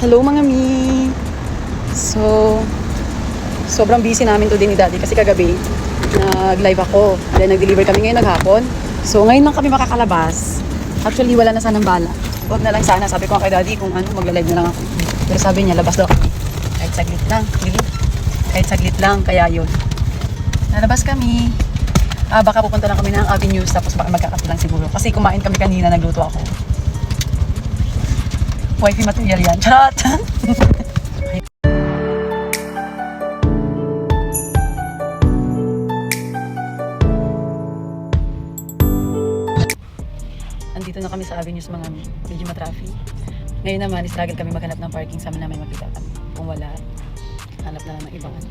Hello mga mi! So, sobrang busy namin today ni Daddy kasi kagabi nag-live ako. Then nag-deliver kami ngayon naghapon. So, ngayon lang kami makakalabas. Actually, wala na sanang bala. Huwag na lang sana. Sabi ko kay Daddy kung ano, magla-live na lang ako. Pero sabi niya, labas daw kami. Kahit saglit lang. Kahit saglit lang. Kaya yun. Nalabas kami. Baka pupunta lang kami ng Avenues tapos baka magkakape lang siguro. Kasi kumain kami kanina, nagluto ako. Wifey material yan. Charot! Andito na kami sa Avenues mga medyo matraffic. Ngayon naman, struggle kami maghanap ng parking. Sama namin makita kami. Kung wala, hanap na lang ng ibang ano.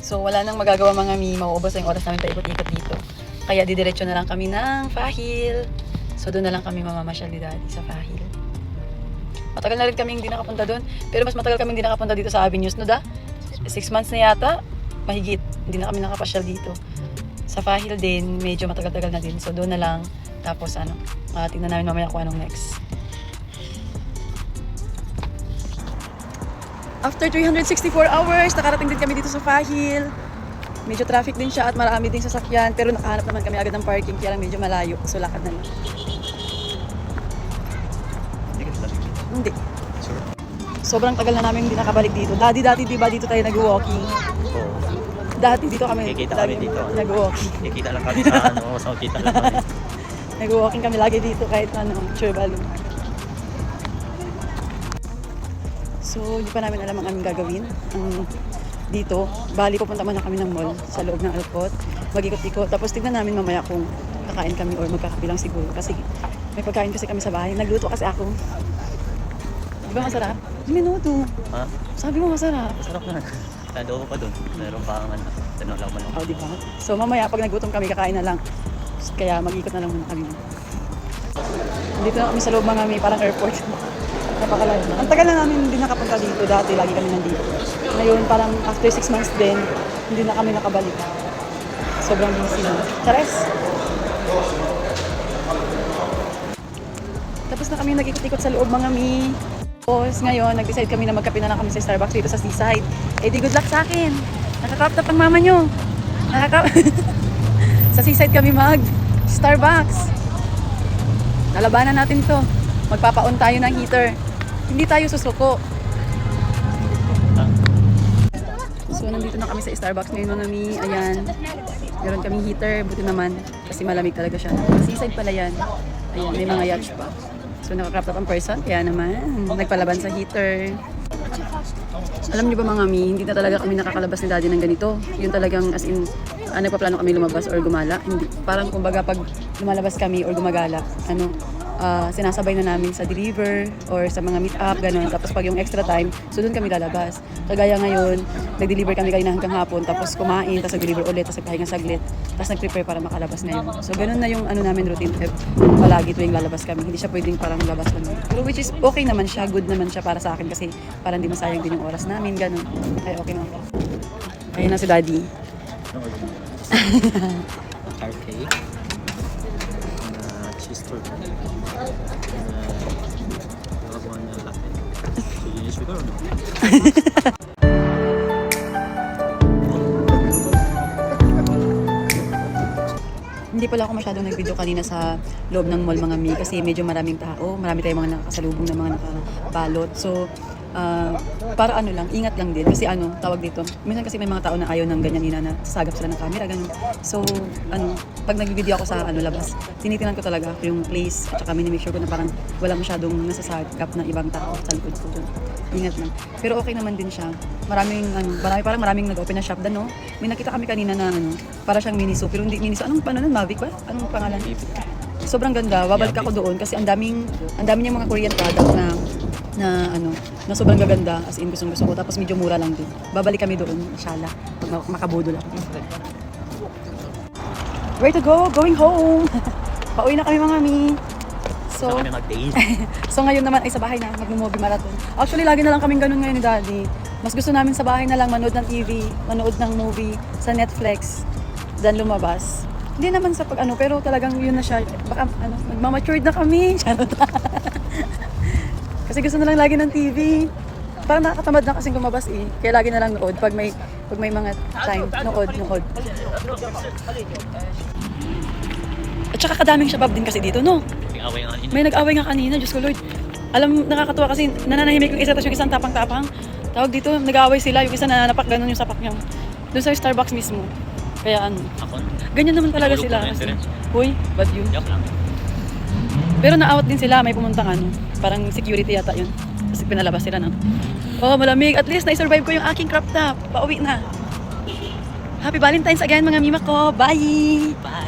So wala nang magagawa mga mi, mauubos na yung oras namin paikot-ikot dito. Kaya didiretso na lang kami ng Fahil. So doon na lang kami mamamasyal ni Daddy sa Fahil. Matagal na rin kami hindi nakapunta doon. Pero mas matagal kami hindi nakapunta dito sa Avenues, no da? 6 months na yata, mahigit. Hindi na kami nakapasyal dito. Sa Fahil din, medyo matagal-tagal na din. So doon na lang. Tapos tingnan namin mamaya kung anong next. After 364 hours, nakarating din kami dito sa Fahil. Medyo traffic din siya at marami din sasakyan. Pero nakahanap naman kami agad ng parking, kaya lang medyo malayo. So lakad na lang. Hindi. Sure. Sobrang tagal na namin hindi nakabalik dito. Dati di ba dito tayo nag-walking? Oo. Dati dito kami. Kikita kami dito. Nag-walking. Kikita lang kami sa sa kita lang kami. Nag-walking kami lagi dito kahit Churbalong. So, hindi pa namin alam ang aming gagawin. Dito, bali pupunta muna kami ng mall sa loob ng Alcott. Mag-ikot-ikot. Tapos tignan namin mamaya kung kakain kami or magkakabilang siguro. Kasi may pagkain kasi kami sa bahay. Nagluto kasi ako. Di ba masarap? Minuto. Ha? Sabi mo masarap. Masarap na. Nado pa doon. Meron pa ang tinola mo lang. Oh, di ba? So mamaya pag nagutom kami, kakain na lang. Kaya mag-ikot na lang muna kami. Dito na kami sa loob mga may parang airport. Napakalayo na. Ang tagal na namin hindi nakapunta dito. Dati lagi kami nandito. Ngayon parang after 6 months din, hindi na kami nakabalik. Sobrang busy na. Chares! Tapos na kami nag-ikot-ikot sa loob mga mi. Tapos ngayon, nag-decide kami na magkape na lang kami sa Starbucks dito sa Seaside. Eh di good luck sa akin. Nakaka-crop top ang mama nyo. Sa Seaside kami mag-Starbucks. Lalabanan natin to. Magpapaon tayo ng heater. Hindi tayo susuko. So nandito na kami sa Starbucks ngayon mga mi. Ayan. Meron kaming heater. Buti naman. Kasi malamig talaga siya. Seaside pala yan. Ayan. May mga yacht pa. So naka-crop top ang person, kaya naman nagpalaban sa heater. Alam niyo ba mga mi, hindi na talaga kami nakakalabas ni Daddy ng ganito. Yun talagang as in, nagpaplano kami lumabas or gumala. Hindi, parang kumbaga pag lumalabas kami or gumagala, sinasabay na namin sa deliver or sa mga meet up, gano'n. Tapos pag yung extra time, so doon kami lalabas. Kagaya ngayon, nag-deliver kami kanina hanggang hapon, tapos kumain, tapos nag-deliver ulit, tapos nagpahinga saglit, tapos nag-prepare para makalabas na yun. So gano'n na yung namin routine palagi tuwing lalabas kami. Hindi siya pwedeng parang labas lang. Pero which is okay naman siya, good naman siya para sa akin kasi parang hindi masayang din yung oras namin, gano'n. Kaya okay naman. Ayun na si Daddy. Arcade. Cheese turkey. One latte. Do you use sugar or no? Hindi pala ako masyadong nag-video kanina sa loob ng mall mga mi kasi medyo maraming tao, marami tayong mga nakasalubong na mga nakabalot. So, para lang, ingat lang din kasi tawag dito. Minsan kasi may mga tao na ayaw ng ganyan na sasagap sila ng camera, ganun. So, pag nag-video ako sa labas, tinitingnan ko talaga yung place at saka minimake sure ko na parang wala masyadong nasasagap na ibang tao sa likod ko. Ingat lang. Pero okay naman din siya. Maraming nag-open na shop doon, no? May nakita kami kanina na para siyang Miniso, pero hindi Miniso. Anong Mavic ba? Anong pangalan? Sobrang ganda. Babalik ako doon kasi ang daming niyang mga Korean product na sobrang gaganda, as in gusto ko. Tapos medyo mura lang din. Babalik kami doon, inshallah. Pag makabudol ako. Where to go? Going home! Pauwi na kami mga mi. So kami mag-date. So ngayon naman ay sa bahay na, mag-movie marathon. Actually, lagi na lang kaming ganun ngayon ni Daddy. Mas gusto namin sa bahay na lang manood ng TV, manood ng movie sa Netflix, dan lumabas. Hindi naman sa pero talagang yun na siya. Baka magmamatured na kami. Kasi gusto na lang lagi ng TV. Parang nakakatamad na kasing lumabas eh. Kaya lagi na lang nood pag may mga time. Nood. At saka kadaming shabab din kasi dito, no? Away nga yun. May nag-away nga kanina, Diyos ko Lord. Alam, nakakatuwa kasi nananahimik yung isa, tapos yung isang tapang-tapang. Tawag dito, nag-away sila, yung isa nananapak, ganun yung sapak niya. Doon sa Starbucks mismo. Kaya ano, Ako? ganyan naman talaga Natulog sila. ko na yun, Kasi, Terence. huy, bad yun. Joke lang. Pero na-out din sila, may pumuntang ano, parang security yata yun. Kasi pinalabas sila na. Oh, malamig. At least na-survive ko yung aking crop top. Pauwi na. Happy Valentine's again mga mima ko. Bye! Bye!